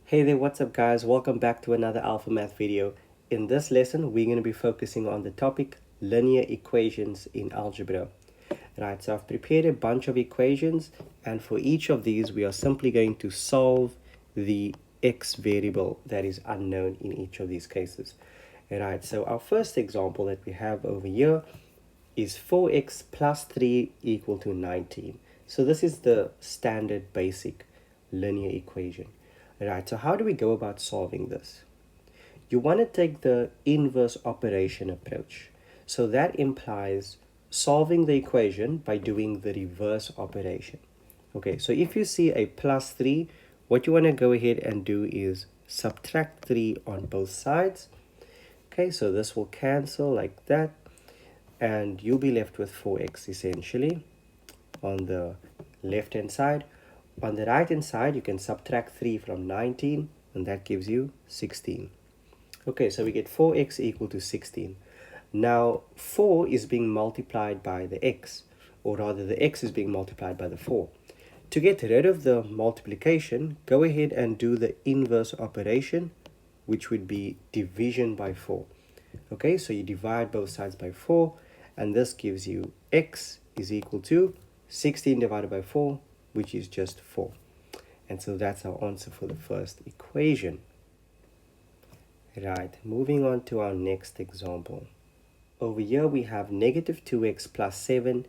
Hey there, what's up guys? Welcome back to another Alpha Math video. In this lesson, we're going to be focusing on the topic linear equations in algebra. Right, so I've prepared a bunch of equations, and for each of these, we are simply going to solve the x variable that is unknown in each of these cases. Right, so our first example that we have over here is 4x plus 3 equal to 19. So this is the standard basic linear equation. Right, so how do we go about solving this? You want to take the inverse operation approach. So that implies solving the equation by doing the reverse operation. Okay, so if you see a plus 3, what you want to go ahead and do is subtract 3 on both sides. Okay, so this will cancel like that, and you'll be left with 4x essentially on the left hand side. On the right hand side, you can subtract 3 from 19, and that gives you 16. Okay, so we get 4x equal to 16. Now, 4 is being multiplied by the x, or rather the x is being multiplied by the 4. To get rid of the multiplication, go ahead and do the inverse operation, which would be division by 4. Okay, so you divide both sides by 4, and this gives you x is equal to 16 divided by 4, which is just 4. And so that's our answer for the first equation. Right, moving on to our next example. Over here we have negative 2x plus 7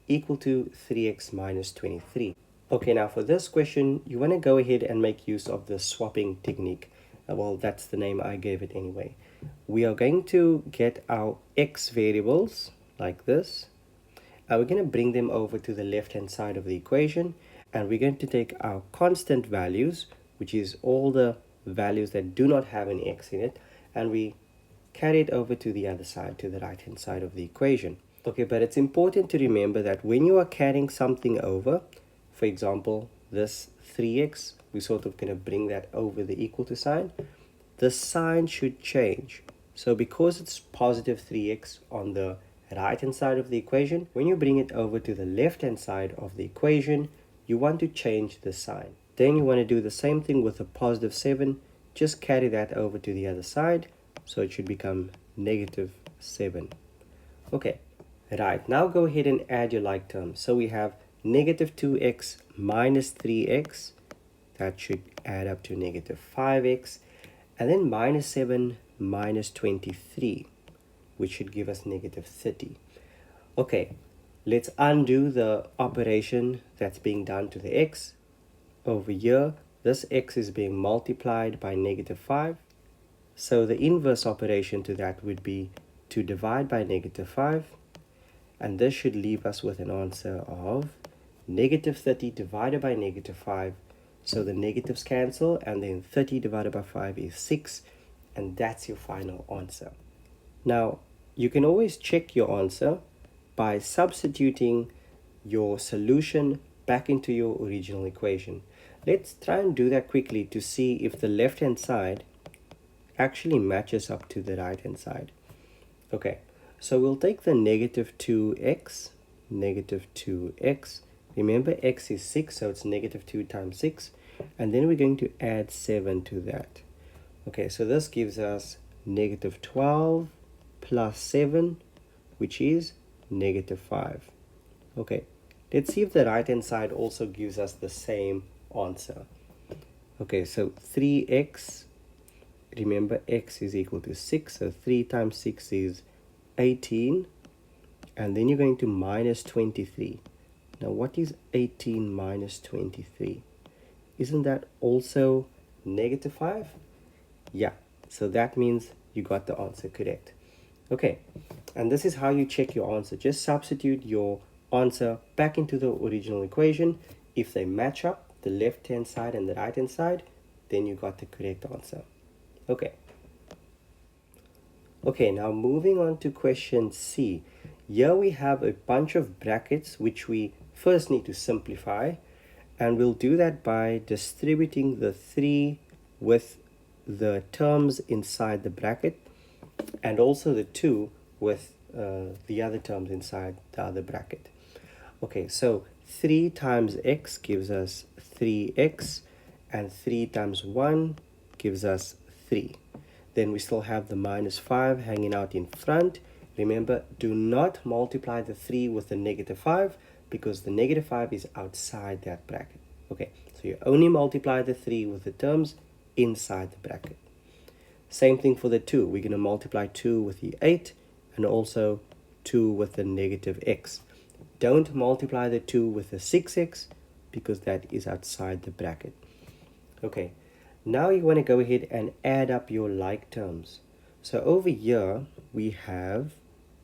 equal to 3x minus 23. Okay, now for this question, you want to go ahead and make use of the swapping technique. Well, that's the name I gave it anyway. We are going to get our x variables like this. We're going to bring them over to the left-hand side of the equation, and we're going to take our constant values, which is all the values that do not have an x in it, and we carry it over to the other side, to the right-hand side of the equation. Okay, but it's important to remember that when you are carrying something over, for example, this 3x, we're sort of going to bring that over the equal to sign, the sign should change. So because it's positive 3x on the right hand side of the equation, when you bring it over to the left hand side of the equation, you want to change the sign. Then you want to do the same thing with a positive 7, just carry that over to the other side, so it should become negative 7. Okay, right, now go ahead and add your like terms. So we have negative 2x minus 3x, that should add up to negative 5x, and then minus 7 minus 23, which should give us negative 30. Okay, let's undo the operation that's being done to the x. Over here, this x is being multiplied by negative 5. So the inverse operation to that would be to divide by negative 5. And this should leave us with an answer of negative 30 divided by negative 5. So the negatives cancel, and then 30 divided by 5 is 6. And that's your final answer. Now, you can always check your answer by substituting your solution back into your original equation. Let's try and do that quickly to see if the left-hand side actually matches up to the right-hand side. Okay, so we'll take the negative 2x, remember x is 6, so it's negative 2 times 6, and then we're going to add 7 to that. Okay, so this gives us negative 12 plus 7, which is negative 5. Okay, let's see if the right hand side also gives us the same answer. Okay, so 3x, remember x is equal to 6, so 3 times 6 is 18, and then you're going to minus 23. Now what is 18 minus 23? Isn't that also negative 5? Yeah, so that means you got the answer correct. Okay, and this is how you check your answer. Just substitute your answer back into the original equation. If they match up, the left hand side and the right hand side, then you got the correct answer. Okay. Okay, now moving on to question C. Here we have a bunch of brackets which we first need to simplify, and we'll do that by distributing the 3 with the terms inside the bracket, and also the 2 with the other terms inside the other bracket. Okay, so 3 times x gives us 3x, and 3 times 1 gives us 3. Then we still have the minus 5 hanging out in front. Remember, do not multiply the 3 with the negative 5 because the negative 5 is outside that bracket. Okay, so you only multiply the 3 with the terms inside the bracket. Same thing for the 2. We're going to multiply 2 with the 8 and also 2 with the negative x. Don't multiply the 2 with the 6x because that is outside the bracket. Okay, now you want to go ahead and add up your like terms. So over here we have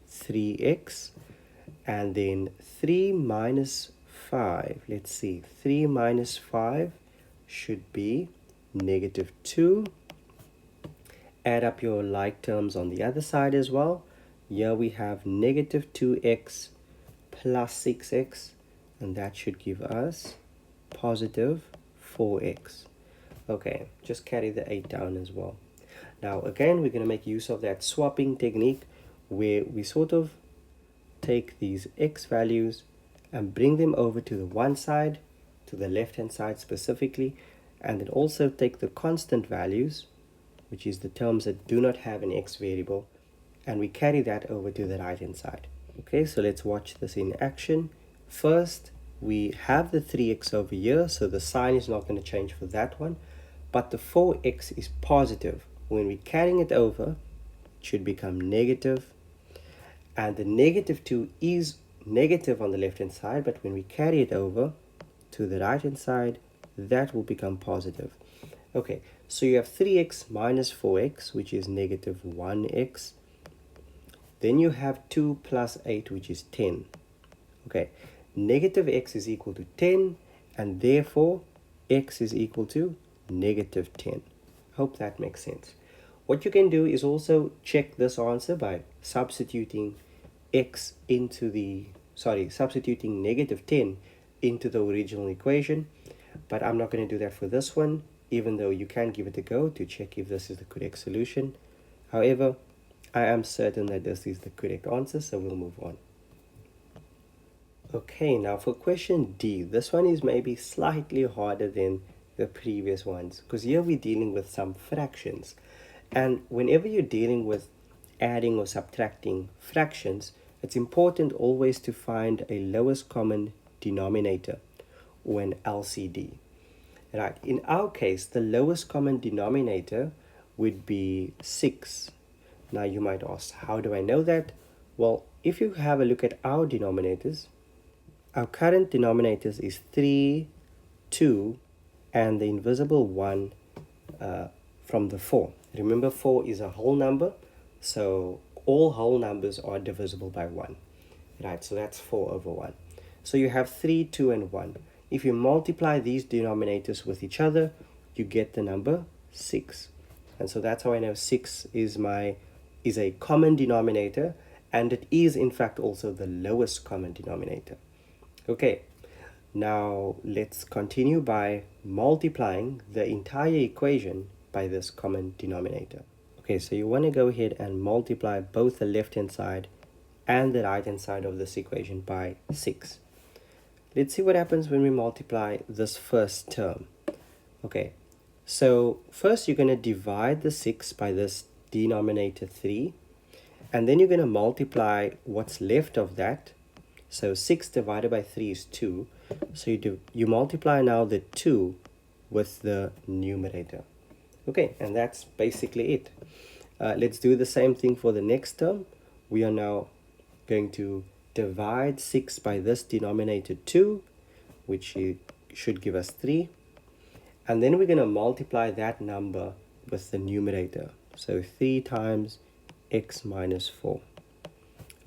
3x and then 3 minus 5. Let's see, 3 minus 5 should be negative 2. Add up your like terms on the other side as well. Here we have negative 2x plus 6x, and that should give us positive 4x. Okay, just carry the 8 down as well. Now again, we're going to make use of that swapping technique where we sort of take these x values and bring them over to the one side, to the left hand side specifically, and then also take the constant values, which is the terms that do not have an x variable, and we carry that over to the right hand side. Okay, so let's watch this in action. First, we have the 3x over here, so the sign is not going to change for that one, but the 4x is positive. When we're carrying it over, it should become negative, and the negative 2 is negative on the left hand side, but when we carry it over to the right hand side, that will become positive. Okay, so you have 3x minus 4x, which is negative 1x. Then you have 2 plus 8, which is 10. Okay, negative x is equal to 10, and therefore x is equal to negative 10. Hope that makes sense. What you can do is also check this answer by substituting substituting negative 10 into the original equation, but I'm not going to do that for this one, even though you can give it a go to check if this is the correct solution. However, I am certain that this is the correct answer, so we'll move on. Okay, now for question D, this one is maybe slightly harder than the previous ones because here we're dealing with some fractions, and whenever you're dealing with adding or subtracting fractions, it's important always to find a lowest common denominator or an LCD. Right, in our case, the lowest common denominator would be 6. Now you might ask, how do I know that? Well, if you have a look at our denominators, our current denominators is 3, 2, and the invisible 1 from the 4. Remember, 4 is a whole number, so all whole numbers are divisible by 1. Right, so that's 4 over 1. So you have 3, 2, and 1. If you multiply these denominators with each other, you get the number 6. And so that's how I know 6 is a common denominator, and it is in fact also the lowest common denominator. Okay, now let's continue by multiplying the entire equation by this common denominator. Okay, so you want to go ahead and multiply both the left hand side and the right hand side of this equation by 6. Let's see what happens when we multiply this first term. Okay, so first you're going to divide the 6 by this denominator 3, and then you're going to multiply what's left of that. So 6 divided by 3 is 2. So you multiply now the 2 with the numerator. Okay, and that's basically it. Let's do the same thing for the next term. We are now going to divide 6 by this denominator 2, which should give us 3. And then we're going to multiply that number with the numerator. So 3 times x minus 4.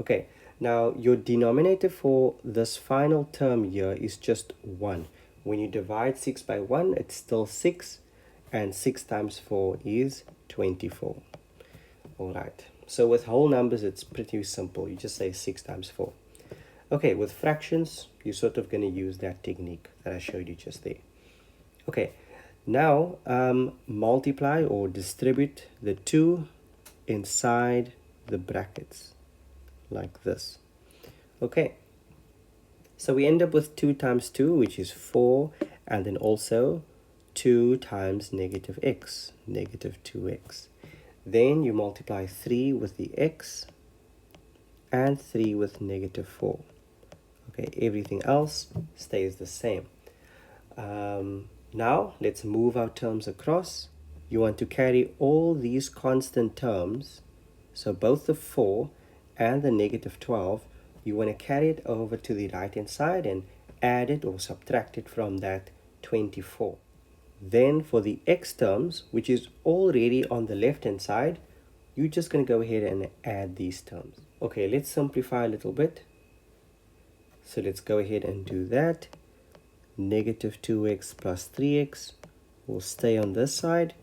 Okay, now your denominator for this final term here is just 1. When you divide 6 by 1, it's still 6, and 6 times 4 is 24. Alright, so with whole numbers, it's pretty simple. You just say 6 times 4. Okay, with fractions, you're sort of going to use that technique that I showed you just there. Okay, now multiply or distribute the 2 inside the brackets, like this. Okay, so we end up with 2 times 2, which is 4, and then also 2 times negative x, negative 2x. Then you multiply 3 with the x and 3 with negative 4. Okay, everything else stays the same. Now let's move our terms across. You want to carry all these constant terms, so both the 4 and the negative 12, you want to carry it over to the right hand side and add it or subtract it from that 24. Then for the x terms, which is already on the left hand side, you're just going to go ahead and add these terms. Okay, let's simplify a little bit. So let's go ahead and do that. Negative 2x plus 3x will stay on this side.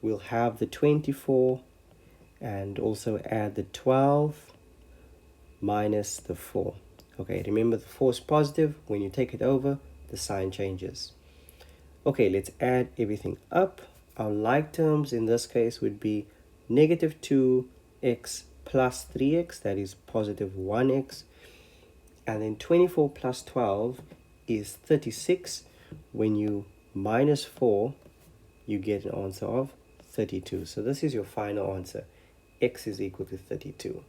We'll have the 24 and also add the 12 minus the 4. Okay, remember the 4 is positive. When you take it over, the sign changes. Okay, let's add everything up. Our like terms in this case would be negative 2x plus 3x, that is positive 1x. And then 24 plus 12 is 36. When you minus 4, you get an answer of 32. So this is your final answer. X is equal to 32.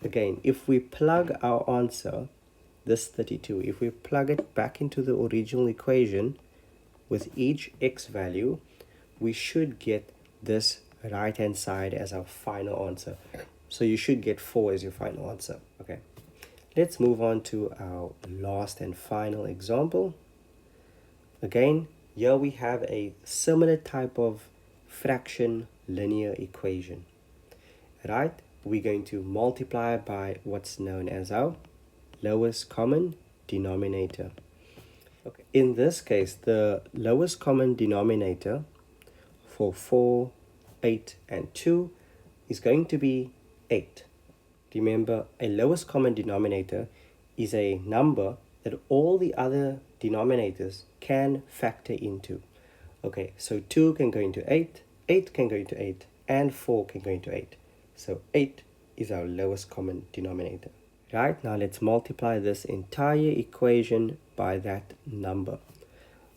Again, if we plug our answer, this 32, if we plug it back into the original equation with each x value, we should get this right hand side as our final answer. So you should get 4 as your final answer. Okay. Let's move on to our last and final example. Again, here we have a similar type of fraction linear equation. Right? We're going to multiply by what's known as our lowest common denominator. Okay. In this case, the lowest common denominator for 4, 8, and 2 is going to be 8. Remember, a lowest common denominator is a number that all the other denominators can factor into. Okay, so 2 can go into 8, 8 can go into 8, and 4 can go into 8. So 8 is our lowest common denominator. Right, now let's multiply this entire equation by that number.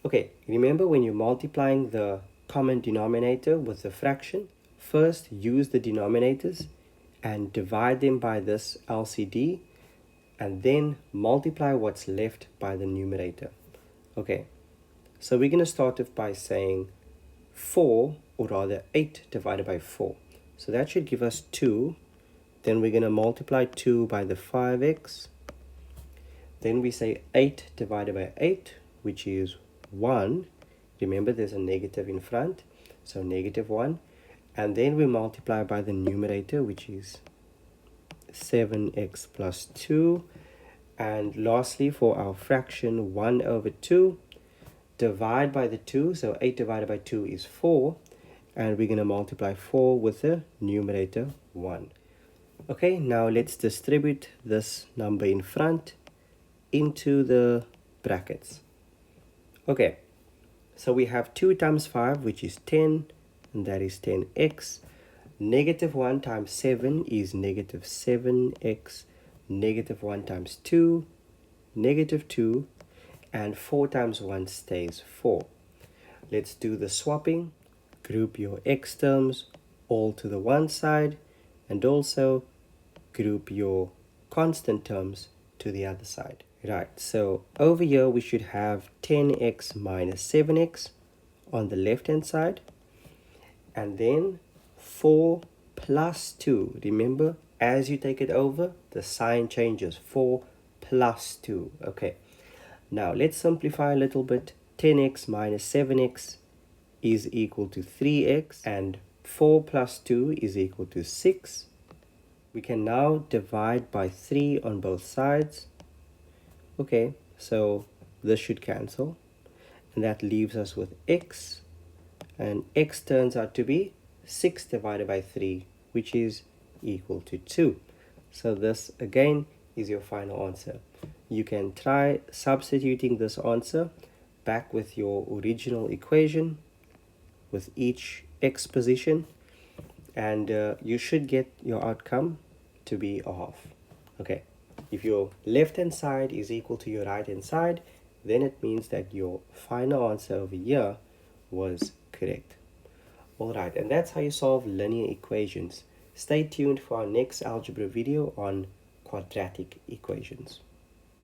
Okay, remember when you're multiplying the common denominator with the fraction, first use the denominators and divide them by this LCD, and then multiply what's left by the numerator. Okay, so we're going to start off by saying 4, or rather 8 divided by 4. So that should give us 2. Then we're going to multiply 2 by the 5x. Then we say 8 divided by 8, which is 1. Remember, there's a negative in front, so negative 1. And then we multiply by the numerator, which is 7x plus 2. And lastly, for our fraction 1 over 2, divide by the 2. So 8 divided by 2 is 4. And we're going to multiply 4 with the numerator 1. Okay, now let's distribute this number in front into the brackets. Okay, so we have 2 times 5, which is 10. And that is 10x. Negative 1 times 7 is negative 7x. Negative 1 times 2, negative 2. And 4 times 1 stays 4. Let's do the swapping. Group your x terms all to the one side. And also group your constant terms to the other side. Right, so over here we should have 10x minus 7x on the left hand side. And then 4 plus 2. Remember, as you take it over, the sign changes. 4 plus 2. Okay. Now, let's simplify a little bit. 10x minus 7x is equal to 3x. And 4 plus 2 is equal to 6. We can now divide by 3 on both sides. Okay, so this should cancel. And that leaves us with x. And x turns out to be 6 divided by 3, which is equal to 2. So this again is your final answer. You can try substituting this answer back with your original equation with each x position, and you should get your outcome to be a half. Okay, if your left hand side is equal to your right hand side, then it means that your final answer over here was correct. Alright, and that's how you solve linear equations. Stay tuned for our next algebra video on quadratic equations.